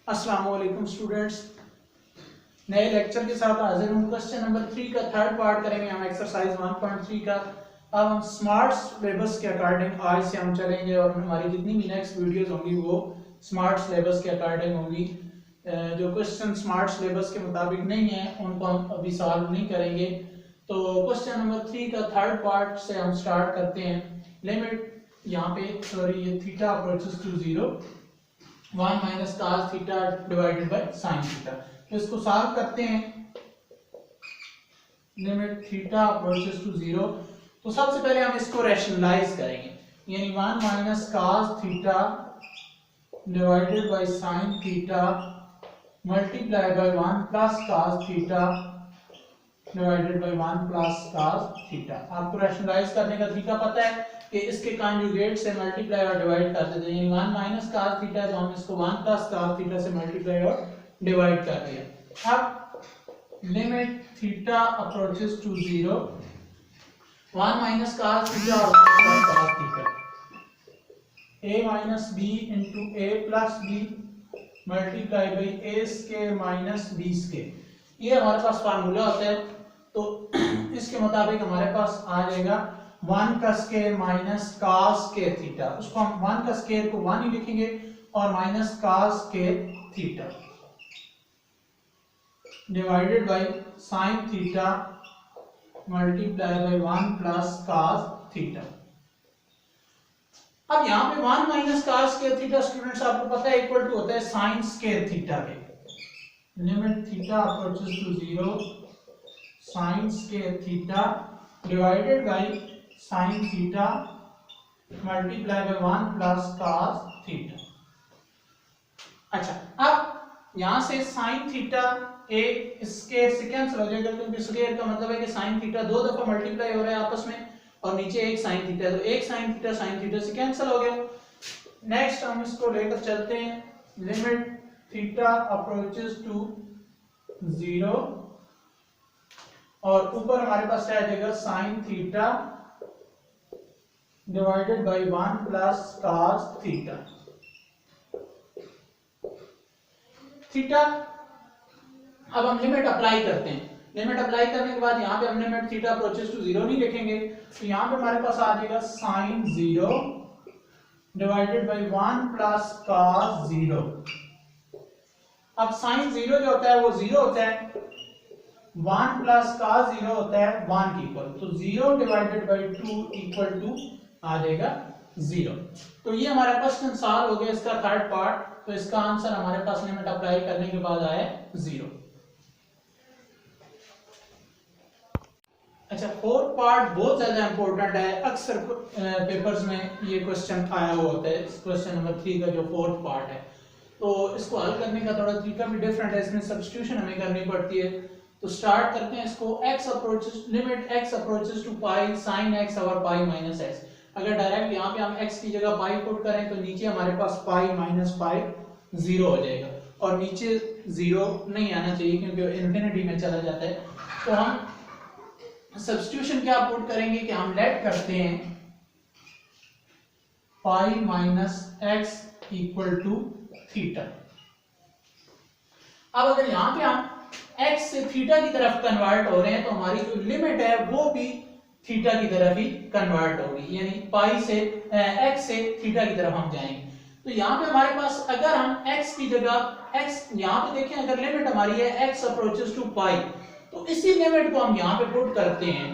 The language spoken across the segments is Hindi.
अस्सलाम वालेकुम स्टूडेंट्स, नए लेक्चर के साथ हाजिर हूँ। क्वेश्चन नंबर 3 का थर्ड पार्ट करेंगे हम एक्सरसाइज 1.3 का। अब हम स्मार्ट सिलेबस के अकॉर्डिंग आज से हम चलेंगे और हमारी जितनी भी नेक्स्ट वीडियोस होंगी वो स्मार्ट सिलेबस के अकॉर्डिंग होंगी। जो क्वेश्चन स्मार्ट सिलेबस के मुताबिक नहीं है उनको हम अभी सॉल्व नहीं करेंगे। तो क्वेश्चन नंबर 3 का थर्ड पार्ट से हम स्टार्ट करते हैं। लिमिट यहाँ पे सॉरी ये theta approaches to 0 1 minus cos theta divided by sin theta. तो इसको सॉल्व करते हैं। लिमिट थीटा अप्रोचेस टू 0, तो सबसे पहले हम इसको रैशनलाइज करेंगे, यानी 1 minus cos theta divided by sin theta multiply by 1 plus cos theta divided by 1 plus cos theta. आपको रैशनलाइज करने का तरीका पता है कि इसके कॉन्जुगेट से मल्टीप्लाई और डिवाइड कर देते हैं, यानी 1 माइनस cos थीटा तो हम इसको 1 प्लस cos थीटा से मल्टीप्लाई और डिवाइड कर दिया। अब limit theta approaches to 0 1 minus cos theta और 1 plus cos theta a minus b into a plus b multiply by a square minus b square. ये हमारे पास फार्मूला होता है, तो इसके मुताबिक हमारे पास आ जाएगा 1 का square minus cos square theta. उसको हम 1 का स्क्वायर को 1 ही लिखेंगे और minus cos square theta divided by sin theta multiply by 1 plus cos theta. अब यहाँ पे 1 minus cos square theta students आपको पता है इक्वल टू होता है sin स्क्वायर थीटा के। Limit theta approaches to 0 sin square theta divided by sin theta multiply by 1 plus cos theta. अच्छा, अब यहां से sin थीटा एक स्क्वायर से कैंसिल हो जाएगा, क्योंकि स्क्वायर का मतलब है कि sin थीटा दो दफा मल्टीप्लाई हो रहा है आपस में, और नीचे एक sin थीटा, तो एक sin थीटा से कैंसिल हो गया। नेक्स्ट हम इसको लेकर चलते हैं। लिमिट थीटा अप्रोचेस टू 0 और ऊपर हमारे पास आ जाएगा sin theta divided by 1 plus cos theta. Theta अब हम लिमिट अप्लाई करते हैं। लिमिट अप्लाई करने के बाद यहाँ पे हम लिमिट थीटा अप्रोचेस टू 0 नहीं लिखेंगे, तो यहाँ पे हमारे पास आ जाएगा sin 0 divided by 1 plus cos 0। अब sin 0 जो होता है वो 0 होता है, 1 प्लस cos 0 होता है 1 के इक्वल, तो 0 डिवाइडेड बाय 2 इक्वल टू आ जाएगा 0। तो ये हमारा क्वेश्चन सॉल्व हो गया, इसका थर्ड पार्ट। तो इसका आंसर हमारे पास लिमिट अप्लाई करने के बाद आया 0। अच्छा, फोर्थ पार्ट बहुत ज्यादा इंपॉर्टेंट है, अक्सर पेपर्स में ये क्वेश्चन आया हुआ होता है। क्वेश्चन नंबर 3 का जो फोर्थ पार्ट है, तो इसको हल करने का थोड़ा तरीका भी डिफरेंट है, इसमें सब्स्टिट्यूशन हमें करनी पड़ती है। तो स्टार्ट करते हैं इसको। x approaches limit x approaches to pi sin x over pi minus x। अगर डायरेक्ट यहाँ पे हम x की जगह पाई पुट करें तो नीचे हमारे पास पाई माइनस पाई 0 हो जाएगा, और नीचे 0 नहीं आना चाहिए क्योंकि इन्फिनिटी में चला जाता है। तो हम सब्स्टिट्यूशन क्या पुट करेंगे कि हम लेट करते हैं pi minus x equal to theta. अब अगर यहाँ पे हम x से थीटा की तरफ कन्वर्ट हो रहे हैं तो हमारी जो लिमिट है वो भी थीटा की तरफ ही कन्वर्ट होगी, यानी पाई से x से थीटा की तरफ हम जाएंगे। तो यहाँ पे हमारे पास अगर हम x की जगह x यहाँ पे देखें, अगर लिमिट हमारी है x अप्रोचेस टू पाई, तो इसी लिमिट को हम यहाँ पे पुट करते हैं,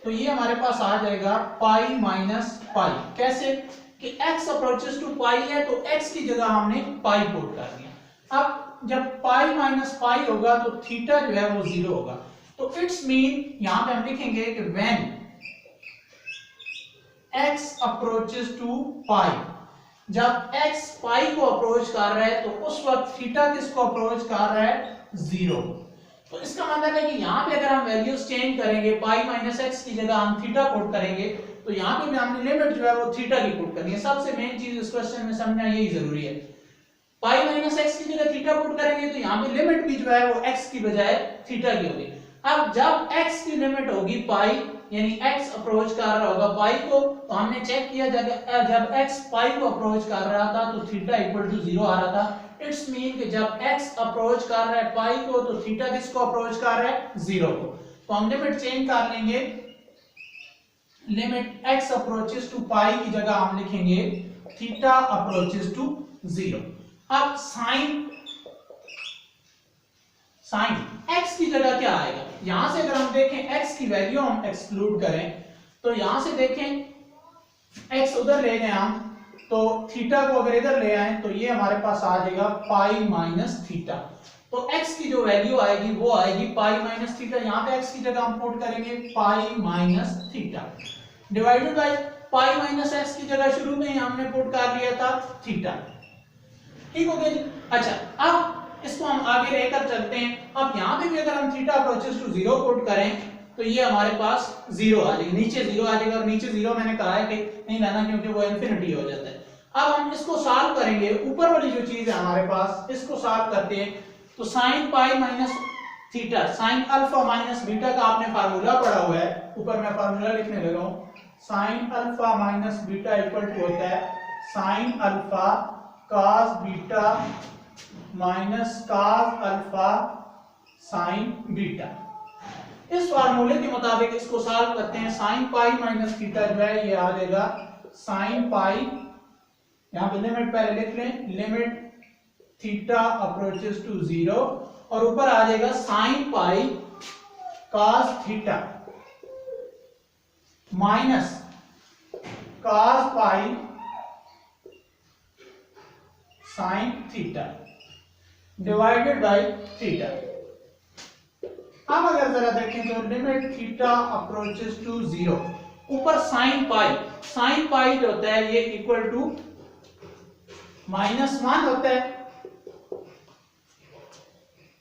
तो ये हमारे पास आ जाएगा पाई माइनस पाई। कैसे कि x अप्रोचेस टू पाई है तो x की जगह हमने पाई पुट कर दिया। अब जब पाई माइनस पाई होगा तो थीटा जो है वो 0 होगा, तो इट्स मीन यहां पे हम लिखेंगे कि व्हेन x अप्रोचेस टू पाई, जब x पाई को अप्रोच कर रहा है तो उस वक्त थीटा किसको अप्रोच कर रहा है 0। तो इसका मतलब है कि यहाँ पे अगर हम वैल्यूज चेंज करेंगे, पाई माइनस एक्स की जगह हम थीटा पुट करेंगे, तो यहाँ पे भी हमने लिमिट जो है वो थीटा की पुट करनी है। सबसे मेन चीज इस क्वेश्चन में समझना यही जरूरी है। पाई माइनस एक्स की जगह थीटा पुट करेंगे तो यहाँ पे लिमिट भी जो है वो एक्स की बजाय थीटा की होगी। अब जब एक्स की लिमिट होगी पाई, यानी एक्स अप्रोच कर रहा होगा पाई को, तो हमने चेक किया जब एक्स पाई को अप्रोच कर रहा था तो थीटा इक्वल टू 0 आ रहा था। इट्स मीन कि जब x अप्रोच कर रहा है पाई को तो थीटा किसको अप्रोच कर रहा है, 0 को। तो हम लिमिट चेंज कर लेंगे, लिमिट x अप्रोचेस टू पाई की जगह हम लिखेंगे थीटा अप्रोचेस टू 0। अब साइन x की जगह क्या आएगा, यहां से अगर हम देखें x की वैल्यू हम एक्सक्लूड करें तो यहां से देखें x उधर ले गए हम, तो थीटा को अगर इधर ले आए तो ये हमारे पास आ जाएगा पाई माइनस थीटा। तो x की जो वैल्यू आएगी वो आएगी पाई माइनस थीटा, यहाँ पे x की जगह हम पुट करेंगे pi minus theta divided by pi minus x की जगह शुरू में ही हमने पुट कर लिया था थीटा। ठीक हो गया जी। अच्छा, अब इसको हम आगे लेकर चलते हैं। अब यहाँ पे भी अगर हम थीटा अप्रोचेस टू 0 पुट करें तो ये हमारे पास 0 आ जाएगा, नीचे 0 आ जाएगा, और नीचे 0 मैंने कहा है कि नहीं लाना क्योंकि वो इन्फिनिटी हो जाता है। अब हम इसको सॉल्व करेंगे, ऊपर वाली जो चीज है हमारे पास इसको सॉल्व करते हैं। तो sine pi minus theta, sign alpha minus beta का आपने फार्मूला पढ़ा हुआ है, ऊपर मैं फार्मूला लिखने लगा हूं। Sine alpha minus beta equal to होता है sine alpha cos beta minus cos alpha sine beta. इस फार्मूले के मुताबिक इसको सॉल्व करते हैं। साइन पाई माइनस थीटा जो है ये आ जाएगा साइन पाई, यहां पे लिमिट पहले लिख लें, लिमिट थीटा अप्रोचेस टू 0, और ऊपर आ जाएगा sine pi cos theta minus cos pi sine theta divided by theta. अब अगर जरा देखें तो लिमिट थीटा अप्रोचेस टू 0, ऊपर साइन पाई जो होता है ये इक्वल टू -1 होता है,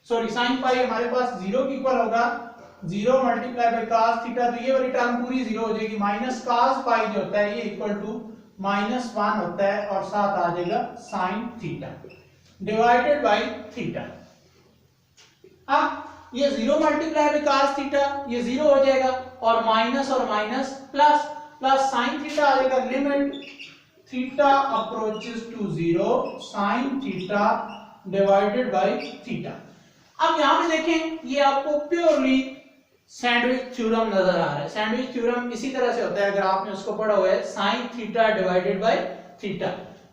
सॉरी साइन पाई हमारे पास 0 के इक्वल होगा, 0 मल्टीप्लाई बाय cos थीटा, तो ये वाली टर्म पूरी 0 हो जाएगी, माइनस cos पाई जो होता है ये इक्वल टू -1 होता है, और साथ आ जाएगा sign theta divided by theta. अब ये 0 मल्टीप्लाई बाय cos थीटा ये 0 हो जाएगा, और माइनस प्लस साइन थीटा आ जाएगा, limit theta approaches to 0 sine theta divided by theta. अब यहां पे देखें ये आपको प्योरली सैंडविच थ्योरम नजर आ रहा है। सैंडविच थ्योरम इसी तरह से होता है, अगर आपने उसको पढ़ा हुआ है, sine theta divided by theta.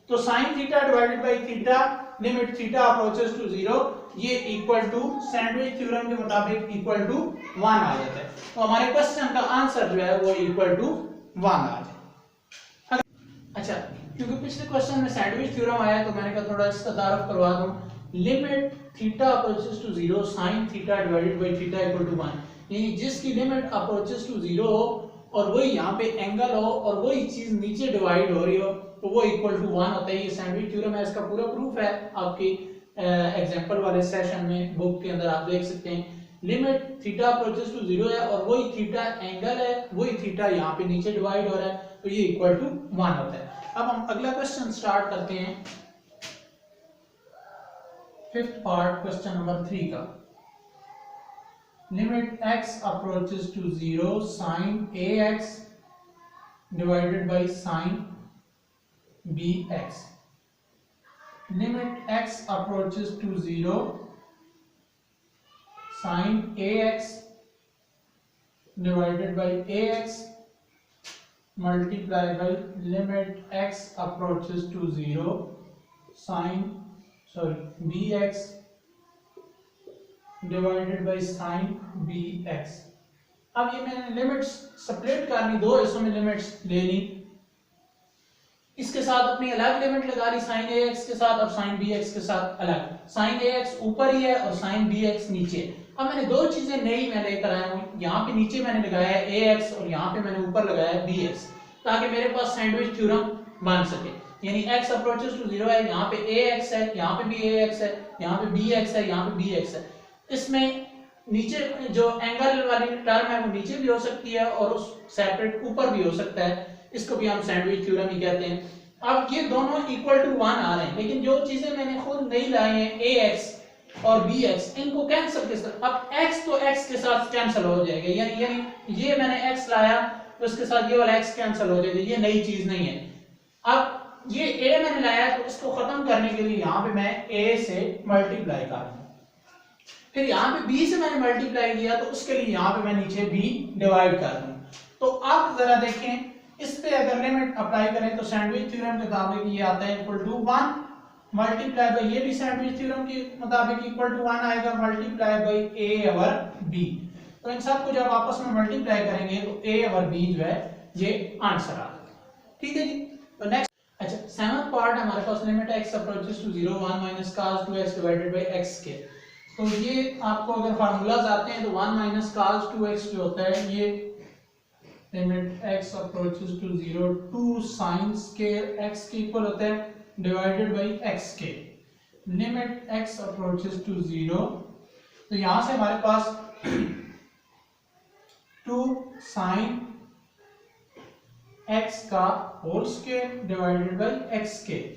तो sine theta divided by theta limit theta approaches to 0 ये इक्वल टू सैंडविच थ्योरम के मुताबिक इक्वल टू 1 आ जाता है। तो हमारे क्वेश्चन का आंसर जो है वो इक्वल टू 1 आ जाए। अच्छा, क्योंकि पिछले क्वेश्चन में सैंडविच थ्योरम आया तो मैंने कहा थोड़ा इसका तारुफ करवा दूं। Limit theta approaches to 0 sine theta divided by theta equal to 1, यानी जिसकी लिमिट अप्रोचेस टू 0 हो और वही यहाँ पे एंगल हो और वही चीज नीचे डिवाइड हो रही हो तो वो इक्वल टू 1 होता है। ये सैंडविच थ्योरम है, इसका पूरा प्रूफ है आपकी एग्जांपल वाले सेशन में, बुक के अंदर आप देख सकते हैं। लिमिट थीटा अप्रोचेस टू 0 है और वही थीटा एंगल है, वही थीटा यहाँ पे नीचे डिवाइड हो रहा है, तो ये इक्वल टू 1 होता है। अब हम अगला क्वेश्चन स्टार्ट करते हैं, फिफ्थ पार्ट क्वेश्चन नंबर 3 का। Limit x approaches to 0 sine ax divided by sine bx। Limit x approaches to 0 sine ax divided by ax multiply by limit x approaches to 0 sine bx divided by sine bx। अब ये मैंने लिमिट्स सेपरेट करनी, दो हिस्सों में लिमिट्स लेनी, इसके साथ अपनी अलग लिमिट लगा ली साइन ax के साथ और साइन bx के साथ अलग। साइन ax ऊपर ही है और साइन bx नीचे। अब मैंने दो चीजें नई मैं लेकर आया हूं, यहाँ पे नीचे मैंने लगाया है ax और यहाँ पे मैंने ऊपर लगाया है bx, ताकि मेरे पास सैंडविच थ्योरम बन सके। यानी x अप्रोचेस टू 0 है, यहाँ पे ax है, यहाँ पे भी ax है, यहाँ पे bx है, यहाँ पे bx है। इसमें नीचे जो एंगल वाली टर्म है वो नीचे भी हो सकती है और उस सेपरेट ऊपर भी हो सकता है, इसको भी हम सैंडविच थ्योरम ही कहते हैं। अब ये दोनों इक्वल टू 1 आ रहे हैं, लेकिन जो चीजें मैंने खुद नहीं लाई हैं ax और bx, इनको कैंसिल किस तरह, अब x तो x के साथ कैंसिल हो जाएगा, यानी ये मैंने x लाया तो इसके साथ ये वाला x कैंसिल हो जाएगा, ये नई चीज नहीं है। अब ये a मैंने लाया तो इसको खत्म करने के लिए यहाँ पे मैं a से मल्टीप्लाई कर दूं, फिर यहाँ पे b से मैंने मल्टीप्लाई किया तो उसके लिए यहाँ पे मैं नीचे b डिवाइड कर दूं। तो अब जरा देखें इस पे अगर लिमिट अप्लाई करें तो सैंडविच थ्योरम के मुताबिक ये आता है इक्वल टू 1 मल्टीप्लाई बाय, ये भी सैंडविच थ्योरम के मुताबिक इक्वल टू 1 आएगा multiply by a over b। तो इन सबको जब आपस में मल्टीप्लाई करेंगे तो a ओवर b जो है ये आंसर आ जाएगा। ठीक है जी। तो नेक्स्ट, अच्छा सेवंथ पार्ट हमारे पास limit x approaches to 0 1 minus cos 2x divided by x square. तो ये आपको अगर फार्मूलाज आते हैं तो 1 माइनस cos 2x जो होता है ये limit x approaches to 0 2 sin square x के इक्वल होता है divided by x square. Limit x approaches to 0, तो यहां से हमारे पास 2 sin x का whole square divided by x square.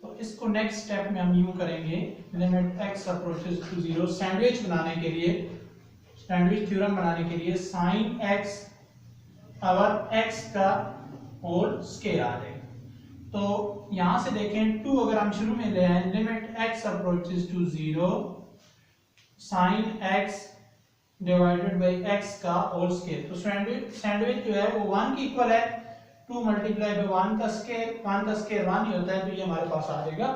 तो इसको नेक्स्ट स्टेप में हम यूं करेंगे, limit x approaches to 0 sandwich बनाने के लिए, सैंडविच थ्योरम बनाने के लिए sin x और x का होल स्क्वायर आ जाएगा। तो यहां से देखें 2 अगर हम शुरू में ले आए, limit x approaches to 0 sin x divided by x का होल स्क्वायर। तो सैंडविच जो है वो 1 की इक्वल है, 2 मल्टीप्लाई बाय 1 का स्क्वायर, 1 का स्क्वायर 1 ही होता है, तो ये हमारे पास आ जाएगा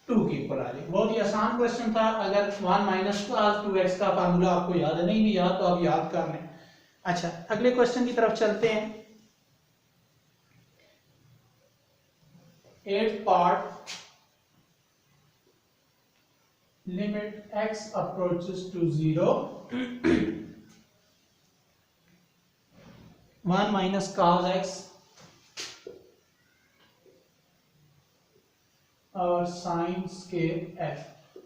2 की इक्वल आ जाएगा। बहुत ही आसान क्वेश्चन था। अगर 1 माइनस cos 2x का फार्मूला आपको याद है, नहीं भी याद तो आप याद कर लें। अच्छा अगले क्वेश्चन की तरफ चलते हैं। 8th part, limit x approaches to 0 1 minus cos x और sin स्क्वायर f।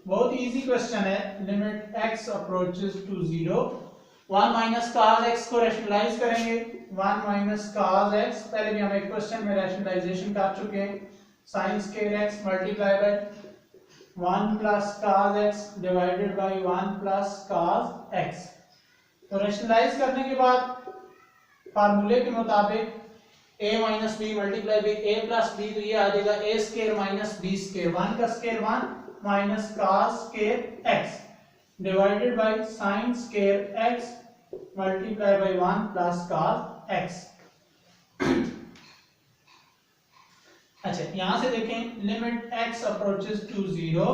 बहुत ही इजी क्वेश्चन है। Limit x approaches to 0 1 minus cos x को रैशनलाइज करेंगे, 1 माइनस cos x, पहले भी हम एक क्वेश्चन में रैशनलाइजेशन कर चुके हैं, sin square x multiply by 1 plus cos x divided by 1 plus cos x। तो रैशनलाइज करने के बाद फार्मूले के मुताबिक a minus B multiply by a plus b, तो ये आ जाएगा a square minus b square, 1 का square 1 minus cos square x divided by sin square x multiply by 1 plus cos x। अच्छा यहां से देखें limit x approaches to 0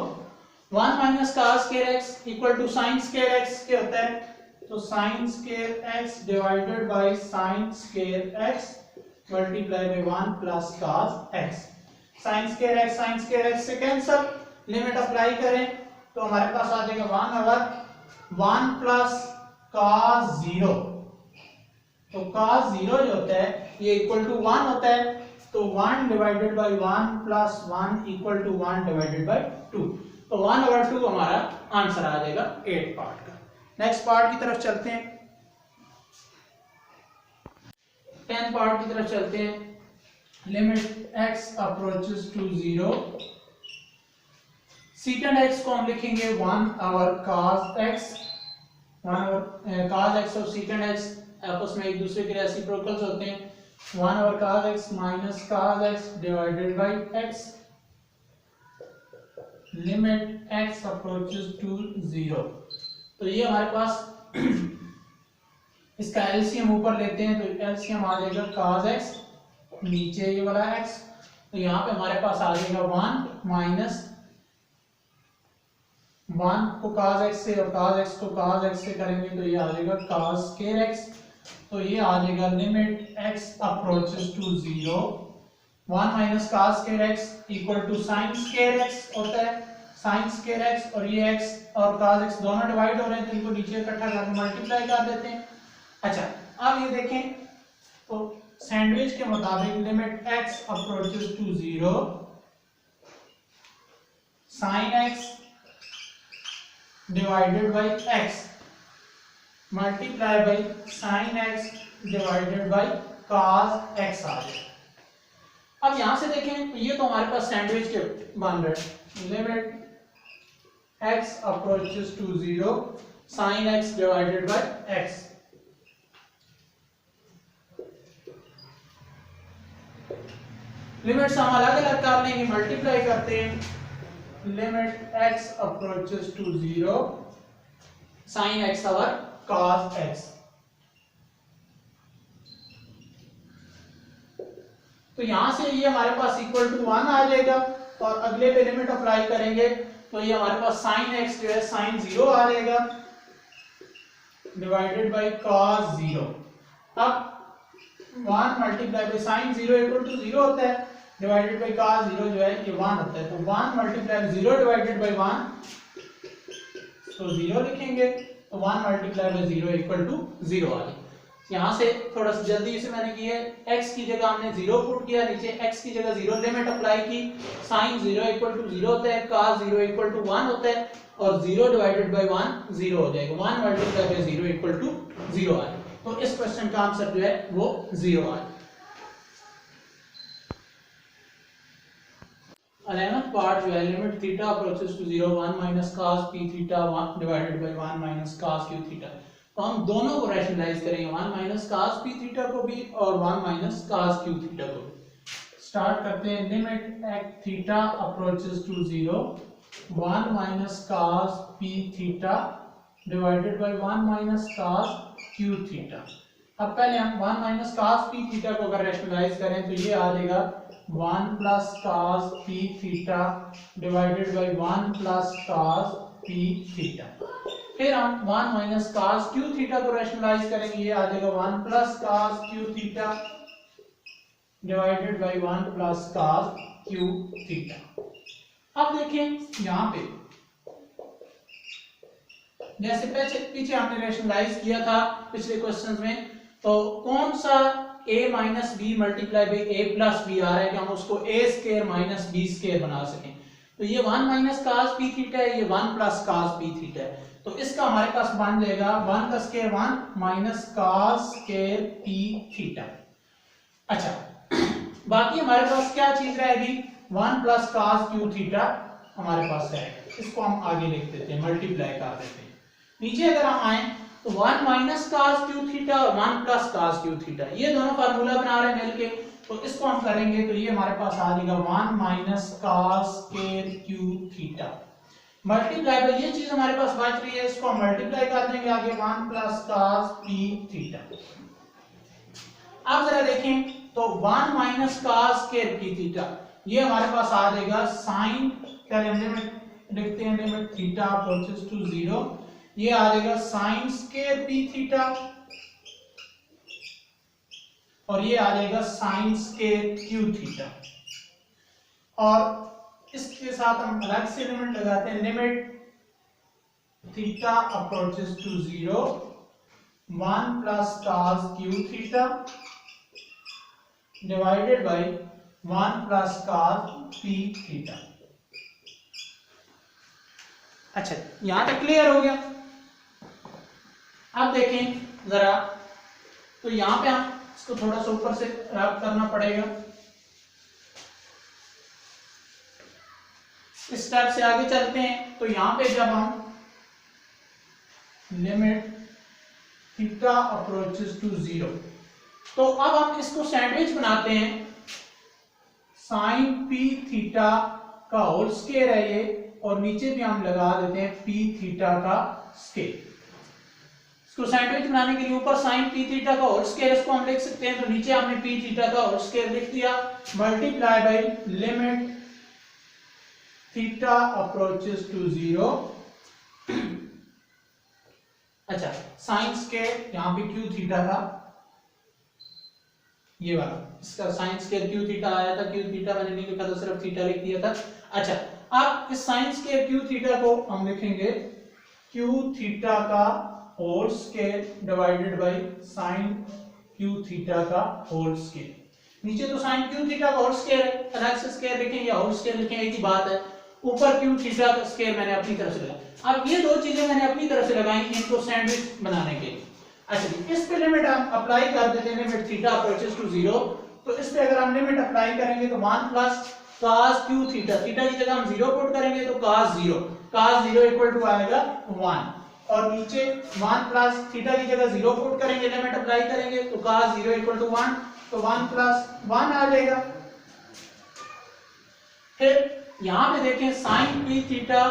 1 minus cos square x equal to sin square x क्या होता है, तो sin square x divided by sin square x multiply by 1 plus cos x। sin square x से कैंसिल, लिमिट अप्लाई करें तो हमारे पास आ जाएगा 1 ओवर 1 प्लस cos 0। तो cos 0 जो होता है ये इक्वल टू 1 होता है, तो 1 divided by 1 plus 1 equal to 1 divided by 2। तो 1 ओवर 2 हमारा आंसर आ जाएगा 8 पार्ट का। नेक्स्ट पार्ट की तरफ चलते हैं, 10th पार्ट की तरफ चलते हैं। Limit x approaches to 0 second x को हम लिखेंगे 1 over cos x, 1 over cos x और सेकंड x आपस में एक दूसरे के रेसिप्रोकल्स होते हैं, 1 over cos x minus cos x divided by x। Limit x approaches to 0, तो ये हमारे पास इसका एलसीएम ऊपर लेते हैं तो एलसीएम आ जाएगा cos x, नीचे ये वाला x, तो यहाँ पे हमारे पास आ जाएगा 1 माइनस 1 को cos x से और cos x को cos x से करेंगे तो ये आ जाएगा cos स्क्वायर x। तो ये आ जाएगा limit x approaches to 0 1 minus cos square x equal to sin square x होता है, sin स्क्वायर x और ये x और cos x दोनों डिवाइड हो रहे हैं तो इनको नीचे इकट्ठा करके मल्टीप्लाई कर देते हैं। अच्छा अब ये देखें तो सैंडविच के मुताबिक limit x approaches to 0 sin x divided by x multiply by sin x divided by cos x आ जाए। अब यहां से देखें तो ये तो हमारे पास सैंडविच के बन रहे हैं, limit x approaches to 0 sin x divided by x। Limits हम अलग अलग कर लेंगे, मल्टीप्लाई करते हैं, limit x approaches to 0 sin x और cos x। तो यहां से ये हमारे पास इक्वल टू 1 आ जाएगा और अगले पे लिमिट अप्लाई करेंगे तो ये हमारे पास sin x जो है sin 0 आ जाएगा डिवाइडेड बाय cos 0। अब 1 multiply by sin 0 equal to 0 होता है, डिवाइडेड बाय cos 0 जो है ये 1 होता है, तो 1 मल्टीप्लाई 0 डिवाइडेड बाय 1 तो 0 लिखेंगे, तो 1 मल्टीप्लाई बाय 0 इक्वल टू 0 आ गया। यहाँ से थोड़ा सा जल्दी से मैंने किया है, x की जगह हमने 0 पुट किया, नीचे x की जगह 0 लिमिट अप्लाई की, sin 0 इक्वल टू 0 होता है, cos 0 इक्वल टू 1 होता है और 0 डिवाइडेड बाय 1 0 हो जाएगा, 1 मल्टीप्लाई बाय 0 इक्वल टू 0 आ जाएगा। तो इस क्वेश्चन का आंसर जो है वो 0 आ जाएगा। 11th पार्ट जो है limit theta approaches to 0 1 minus cos p theta divided by 1 minus cos q theta. तो हम दोनों को रैशनलाइज करेंगे, 1 माइनस cos p थीटा को भी और 1 माइनस cos q थीटा को भी। स्टार्ट करते हैं, limit x theta approaches to 0 1 minus cos p theta divided by 1 minus cos q theta. अब पहले हम 1 माइनस cos p थीटा को अगर रैशनलाइज करें तो ये आ जाएगा 1 plus cos p theta divided by 1 plus cos p theta. फिर हम 1 माइनस cos q थीटा को रैशनलाइज करेंगे, ये आ जाएगा 1 plus cos q theta divided by 1 plus cos q theta. अब देखें यहाँ पे जैसे पीछे हमने रैशनलाइज किया था पिछले क्वेश्चंस में, तो कौन सा a minus B multiply by a plus B आ रहा है कि हम उसको a square minus b square बना सकें। तो ये 1 माइनस cos p थीटा है, ये 1 प्लस cos p थीटा है, तो इसका हमारे पास बन जाएगा 1 का square 1 minus cos square p theta. अच्छा बाकी हमारे पास क्या चीज रहेगी, 1 प्लस cos q थीटा हमारे पास रहेगा, इसको हम आगे लिख देते हैं, मल्टीप्लाई कर देते हैं। नीचे अगर हम आए तो 1 माइनस cos q थीटा और 1 प्लस cos q थीटा, ये दोनों फार्मूला बना रहे हैं मिलके, तो इसको हम करेंगे तो ये हमारे पास आ जाएगा 1 minus cos square q theta multiply bye ये चीज हमारे पास बच रही है, इसको हम मल्टीप्लाई कर देंगे आगे 1 प्लस cos p थीटा। अब जरा देखें तो 1 minus cos square p theta ये हमारे पास आ जाएगा sin, क्या लिमिट लिखते हैं, लिमिट थीटा अप्रोचेस टू 0, ये आ जाएगा sin स्क्वायर p थीटा और ये आ जाएगा sin स्क्वायर q थीटा। और इसके साथ हम अलग से लिमिट लगाते हैं, limit theta approaches to 0 1 plus cos q theta divided by 1 plus cos p theta. अच्छा यहां तक क्लियर हो गया। अब देखें जरा, तो यहां पे हम इसको थोड़ा सा ऊपर से रब करना पड़ेगा, इस स्टेप से आगे चलते हैं। तो यहां पे जब हम लिमिट थीटा अप्रोचेस टू 0, तो अब हम इसको सैंडविच बनाते हैं, sin p थीटा का होल स्क्वायर है ये, और नीचे भी हम लगा देते हैं p थीटा का स्क्वायर। इसको सैंडविच बनाने के लिए ऊपर sin p थीटा का होल स्क्वायर इसको हम लिख सकते हैं, तो नीचे हमने p थीटा का होल स्क्वायर लिख दिया, multiply by limit theta approaches to 0। अच्छा sin स्क्वायर यहाँ पे q थीटा था, ये वाला इसका sin स्क्वायर q थीटा आया था, q थीटा मैंने नहीं लिखा था, सिर्फ थीटा लिख दिया था। अच्छा अब इस sin स्क्वायर q थीटा को हम लिखेंगे q थीटा का whole square divided by sin q theta का होल स्क्वायर। नीचे तो sin q थीटा का होल स्क्वायर है, अलग से स्क्वायर लिखें या होल स्क्वायर लिखें एक ही बात है, ऊपर q थीटा का स्क्वायर मैंने अपनी तरफ से लगाया। अब ये दो चीजें मैंने अपनी तरफ से लगाई इनको सैंडविच बनाने के लिए। अच्छा इस पे लिमिट हम अप्लाई कर देते हैं, लिमिट थीटा अप्रोचेस टू 0, तो इस पे अगर हम लिमिट अप्लाई करेंगे तो 1 plus cos q theta, theta की जगह हम 0 पुट करेंगे तो cos 0 इक्वल टू आएगा 1, और नीचे 1 प्लस थीटा की जगह 0 पुट करेंगे, लिमिट अप्लाई करेंगे तो cos 0 इक्वल टू 1, तो 1 प्लस 1 आ जाएगा। यहां पे देखें sine p theta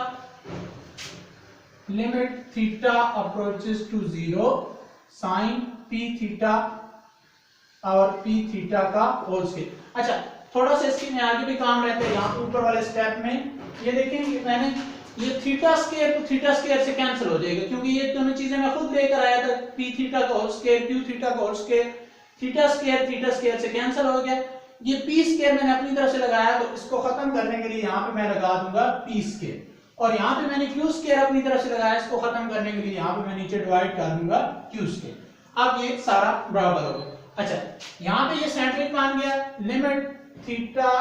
limit theta approaches to 0 sine p theta और पी थीटा का होल स्केयर। अच्छा, थोड़ा सा इसके में आगे भी काम रहता है। यहाँ ऊपर वाले स्टेप में ये देखें मैंने ये थीटा स्क्वायर तो थीटा स्क्वायर से कैंसिल हो जाएगा, क्योंकि ये दोनों चीजें मैं खुद लेकर आया था, पी थीटा का होल स्क्वायर क्यू थीटा का होल स्क्वायर, थीटा स्क्वायर से कैंसिल हो गया। ये पी स्क्वायर मैंने अपनी तरफ से लगाया, तो इसको खत्म करने के लिए यहाँ पे मैं लगा दूंगा पी स्क्वायर, और यहाँ पे मैंने क्यू स्क्वायर अपनी तरफ से लगाया, इसको खत्म करने के लिए यहाँ पे मैं नीचे डिवाइड कर दूंगा क्यू स्क्वायर। अब ये सारा बराबर हो गया। अच्छा, यहाँ पे ये सैंडविच मान गया, limit theta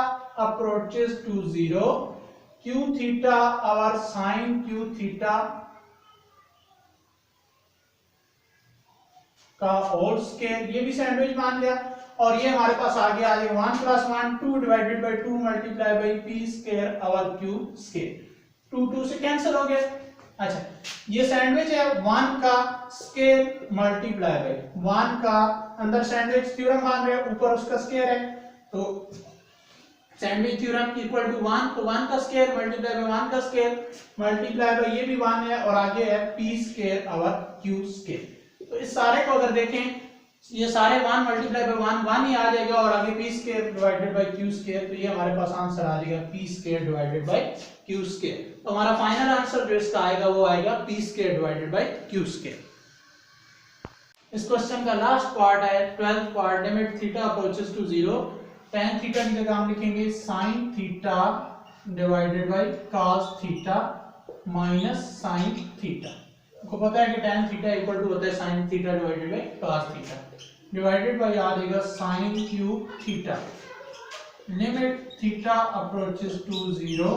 approaches to 0 q theta और साइन क्यू थीटा का होल स्क्वायर, ये भी सैंडविच मान गया, और ये हमारे पास आगे आ जाएगा 1 + 1 2 divided by 2 multiply by P square और क्यू स्क्वायर, 2 से कैंसिल हो गया। अच्छा, ये सैंडविच है 1 का स्क्वायर मल्टीप्लाई बाय 1 का, अंदर सैंडविच थ्योरम मान रहे हैं, ऊपर उसका स्क्वायर है, तो सैंडविच थ्योरम इक्वल टू 1, तो 1 का स्क्वायर मल्टीप्लाई बाय 1 का स्क्वायर मल्टीप्लाई बाय ये भी 1 है, और आगे है पी स्क्वायर और क्यू स्क्वायर। तो इस सारे को अगर देखें, ये सारे 1 मल्टीप्लाई बाय 1 ही आ जाएगा, और आगे p square divided by q square, तो ये हमारे पास आंसर आ जाएगा p square divided by q square. तो हमारा फाइनल आंसर जो इसका आएगा वो आएगा p square divided by q square. इस क्वेश्चन का लास्ट पार्ट है 12th part, limit theta approaches to 0 tan theta की जगह हम लिखेंगे sin theta divided by cos theta minus sin theta. आपको पता है कि tan थीटा इक्वल टू होता है sin theta divided by cos theta, divided by आ जाएगा sin cube theta, limit theta approaches to 0,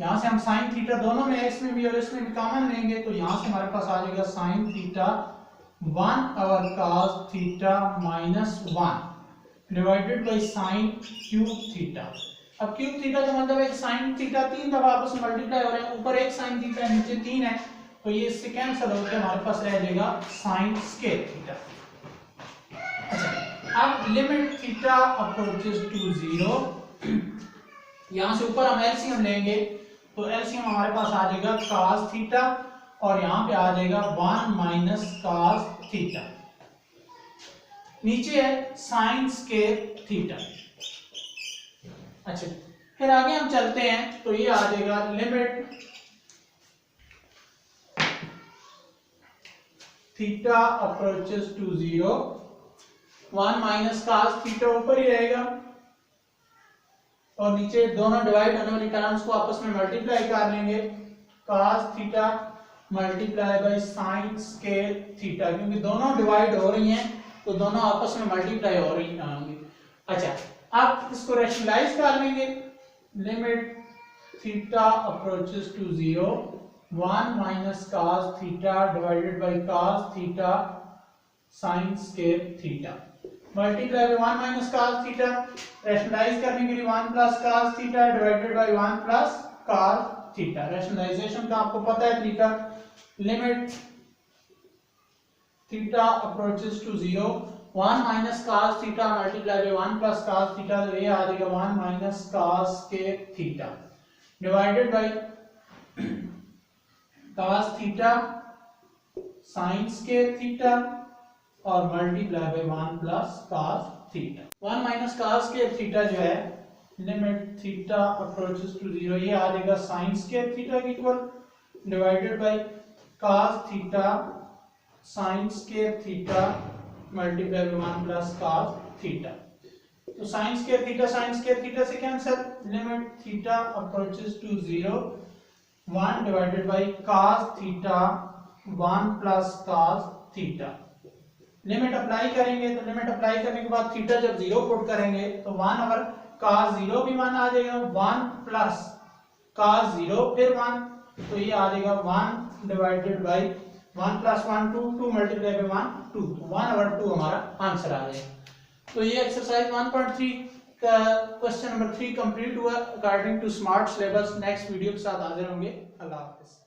यहां से हम sin थीटा दोनों में इसमें भी और इसमें भी कॉमन लेंगे, तो यहां से हमारे पास आ जाएगा sin थीटा 1 और cos theta minus 1 divided by sin cube theta. अब क्यूब थीटा का मतलब है कि sin थीटा 3 दफा आपस में मल्टीप्लाई हो रहे हैं, ऊपर एक sin थीटा है नीचे 3 है, तो ये इससे कैंसिल होकर हमारे पास रह जाएगा sin स्क्वायर थीटा। अच्छा, अब लिमिट थीटा अप्रोचेस टू 0, यहां से ऊपर हम एलसीएम लेंगे, तो एलसीएम हमारे पास आ जाएगा cos थीटा, और यहां पे आ जाएगा 1 माइनस cos थीटा, नीचे है sin स्क्वायर थीटा। अच्छा, फिर आगे हम चलते हैं, तो ये आ जाएगा limit theta approaches to 0 1 minus cos theta ऊपर ही रहेगा, और नीचे दोनों डिवाइड होने वाली टर्म्स को आपस में मल्टीप्लाई कर लेंगे, cos theta multiply by sin square theta, क्योंकि दोनों डिवाइड हो रही हैं तो दोनों आपस में मल्टीप्लाई हो रही होंगी। अच्छा, आप इसको रैशनलाइज कर लेंगे, limit theta approaches to 0 1 minus cos theta divided by cos theta sin square theta, multiply by 1 minus cos theta, rationalise करने के लिए 1 plus cos theta divided by 1 plus cos theta. Rationalisation का आपको पता है तरीका, limit theta approaches to 0 1 minus cos theta multiply by 1 plus cos theta, तो ये आ जाएगा 1 minus cos square theta divided by cos theta sin square theta, और multiply by 1 plus cos theta. 1 minus cos square theta जो है, लिमिट थीटा अप्रोचेस टू 0, ये आ जाएगा sin स्क्वायर थीटा के equal divided by cos theta sin square theta multiply by 1 plus cos theta. तो sin स्क्वायर थीटा से cancel, limit theta approaches to 0 1 divided by cos theta 1 plus cos theta, limit apply करेंगे, तो लिमिट अप्लाई करने के बाद थीटा जब 0 पुट करेंगे तो 1 और cos 0 भी 1 आ जाएगा, 1 प्लस cos 0 फिर 1, तो ये आ जाएगा 1 divided by 1 plus 1 2 multiply by 1 2, 1 और 2 हमारा आंसर आ जाएगा। तो ये एक्सरसाइज 1.3 का क्वेश्चन नंबर 3 कंप्लीट हुआ according to smart syllabus. Next video के साथ हाजिर होंगे। अल्लाह हाफिज़।